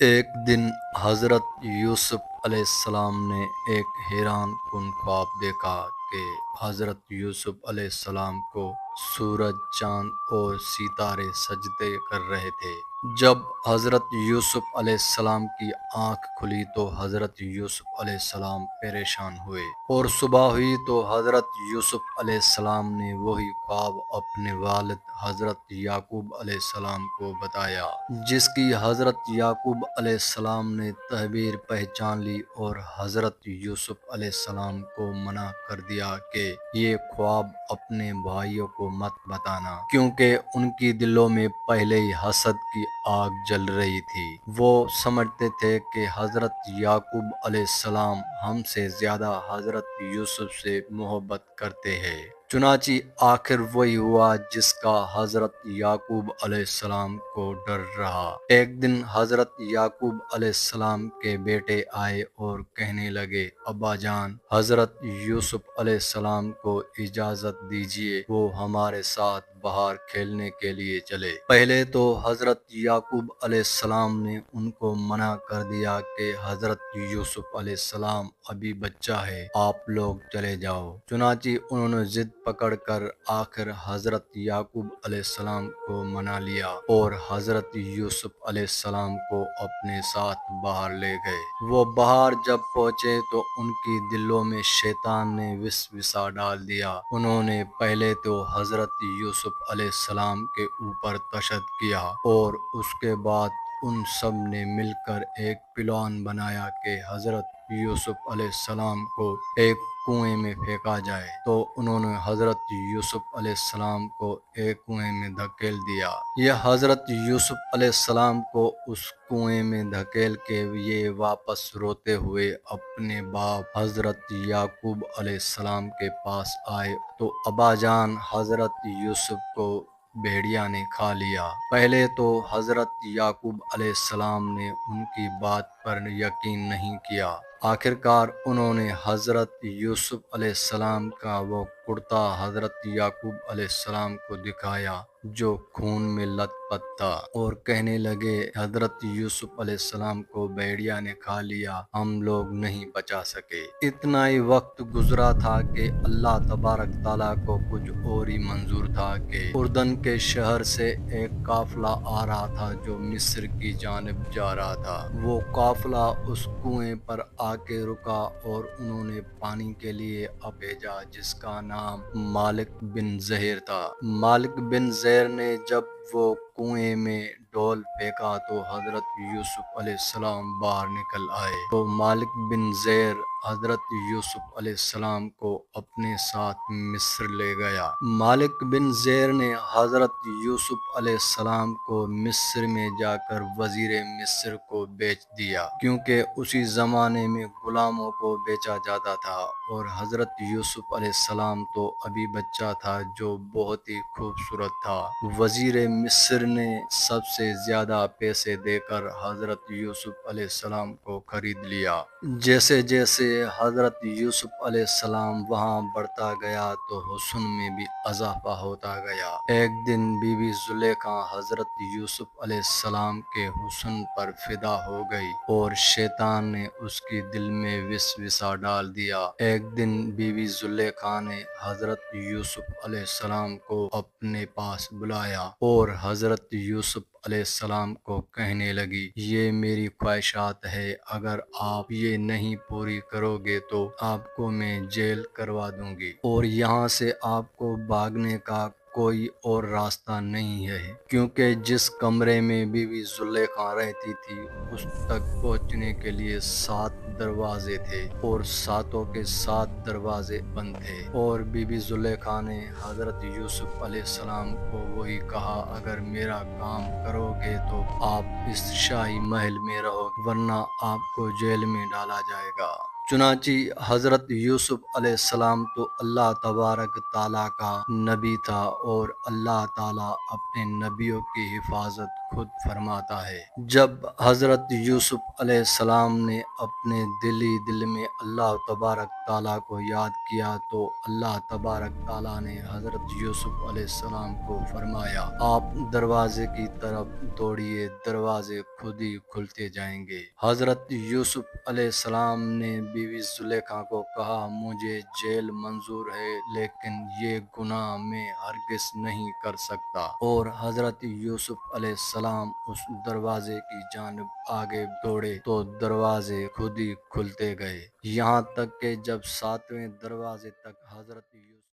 ایک دن حضرت یوسف علیہ السلام نے ایک حیران کن خواب دیکھا کہ حضرت یوسف علیہ السلام کو سورج، چاند اور ستارے سجدے کر رہے تھے۔ جب حضرت یوسف علیہ السلام کی آنکھ کھلی تو حضرت یوسف علیہ السلام پریشان ہوئے، اور صبح ہوئی تو حضرت یوسف علیہ السلام نے وہی خواب اپنے والد حضرت یعقوب علیہ السلام کو بتایا، جس کی حضرت یعقوب علیہ السلام نے تعبیر پہچان لی اور حضرت یوسف علیہ السلام کو منع کر دیا کہ یہ خواب اپنے بھائیوں کو مت بتانا، کیونکہ ان کی دلوں میں پہلے ہی حسد کی آگ جل رہی تھی۔ وہ سمجھتے تھے کہ حضرت یعقوب علیہ السلام ہم سے زیادہ حضرت یوسف سے محبت کرتے ہیں۔ چنانچہ آخر وہی ہوا جس کا حضرت یعقوب علیہ السلام کو ڈر رہا۔ ایک دن حضرت یعقوب علیہ السلام کے بیٹے آئے اور کہنے لگے، ابا جان، حضرت یوسف علیہ السلام کو اجازت دیجیے، وہ ہمارے ساتھ باہر کھیلنے کے لیے چلے۔ پہلے تو حضرت یعقوب علیہ السلام نے ان کو منع کر دیا کہ حضرت یوسف علیہ السلام ابھی بچہ ہے، آپ لوگ چلے جاؤ۔ چنانچہ انہوں نے ضد پکڑ کر آخر حضرت یعقوب علیہ السلام کو منا لیا اور حضرت یوسف علیہ السلام کو اپنے ساتھ باہر لے گئے۔ وہ باہر جب پہنچے تو ان کی دلوں میں شیطان نے وسوسہ ڈال دیا۔ انہوں نے پہلے تو حضرت یوسف علیہ السلام کے اوپر تشدد کیا، اور اس کے بعد ان سب نے مل کر ایک پلان بنایا کہ حضرت یوسف علیہ السلام کو ایک کنویں میں پھینکا جائے۔ تو انہوں نے حضرت یوسف علیہ السلام کو ایک کنویں میں دھکیل دیا۔ یہ حضرت یوسف علیہ السلام کو اس کنویں میں دھکیل کے یہ واپس روتے ہوئے اپنے باپ حضرت یعقوب علیہ السلام کے پاس آئے تو ابا جان، حضرت یوسف کو بھیڑیا نے کھا لیا۔ پہلے تو حضرت یعقوب علیہ السلام نے ان کی بات پر یقین نہیں کیا۔ آخرکار انہوں نے حضرت یوسف علیہ السلام کا وہ کرتا حضرت یعقوب علیہ السلام کو دکھایا جو خون میں لت پت تھا، اور کہنے لگے، حضرت یوسف علیہ السلام کو بھیڑیا نے کھا لیا، ہم لوگ نہیں بچا سکے۔ اتنا ہی وقت گزرا تھا کہ اللہ تبارک تعالیٰ کو کچھ اور ہی منظور تھا کہ اردن کے شہر سے ایک قافلہ آ رہا تھا جو مصر کی جانب جا رہا تھا۔ وہ قافلہ اس کنویں پر آ کے رکا اور انہوں نے پانی کے لیے بھیجا جس کا نام مالک بن زہر تھا۔ مالک بن زہر نے جب وہ کنویں میں ڈول پھینکا تو حضرت یوسف علیہ السلام باہر نکل آئے۔ تو مالک بن زہر حضرت یوسف علیہ السلام کو اپنے ساتھ مصر لے گیا۔ مالک بن زہر نے حضرت یوسف علیہ السلام کو مصر میں جا کر وزیر مصر کو بیچ دیا، کیونکہ اسی زمانے میں غلاموں کو بیچا جاتا تھا، اور حضرت یوسف علیہ السلام تو ابھی بچہ تھا جو بہت ہی خوبصورت تھا۔ وزیر مصر نے سب سے زیادہ پیسے دے کر حضرت یوسف علیہ السلام کو خرید لیا۔ جیسے جیسے حضرت یوسف علیہ السلام وہاں بڑھتا گیا تو حسن میں بھی اضافہ ہوتا گیا۔ ایک دن بی بی زلیخا حضرت یوسف علیہ السلام کے حسن پر فدا ہو گئی اور شیطان نے اس کی دل میں وسوسہ ڈال دیا۔ ایک دن بی بی زلیخا نے حضرت یوسف علیہ السلام کو اپنے پاس بلایا اور حضرت یوسف علیہ السلام کو کہنے لگی، یہ میری خواہشات ہے، اگر آپ یہ نہیں پوری کرو گے تو آپ کو میں جیل کروا دوں گی، اور یہاں سے آپ کو بھاگنے کا کوئی اور راستہ نہیں ہے، کیونکہ جس کمرے میں بی بی زلیخا رہتی تھی اس تک پہنچنے کے لیے 7 دروازے تھے، اور ساتوں کے 7 دروازے بند تھے۔ اور بی بی زلیخا نے حضرت یوسف علیہ السلام کو وہی کہا، اگر میرا کام کرو گے تو آپ اس شاہی محل میں رہو، ورنہ آپ کو جیل میں ڈالا جائے گا۔ چنانچہ حضرت یوسف علیہ السلام تو اللہ تبارک تعالیٰ کا نبی تھا، اور اللہ تعالیٰ اپنے نبیوں کی حفاظت خود فرماتا ہے، جب حضرت یوسف علیہ السلام نے اپنے دل میں اللہ تبارک تعالیٰ کو یاد کیا تو اللہ تبارک تعالیٰ نے حضرت یوسف علیہ السلام کو فرمایا، آپ دروازے کی طرف دوڑیے، دروازے خود ہی کھلتے جائیں گے۔ حضرت یوسف علیہ السلام نے بیوی زلیخا کو کہا، مجھے جیل منظور ہے لیکن یہ گناہ میں ہرگز نہیں کر سکتا، اور حضرت یوسف علیہ السلام اس دروازے کی جانب آگے دوڑے تو دروازے خود ہی کھلتے گئے، یہاں تک کہ جب 7ویں دروازے تک حضرت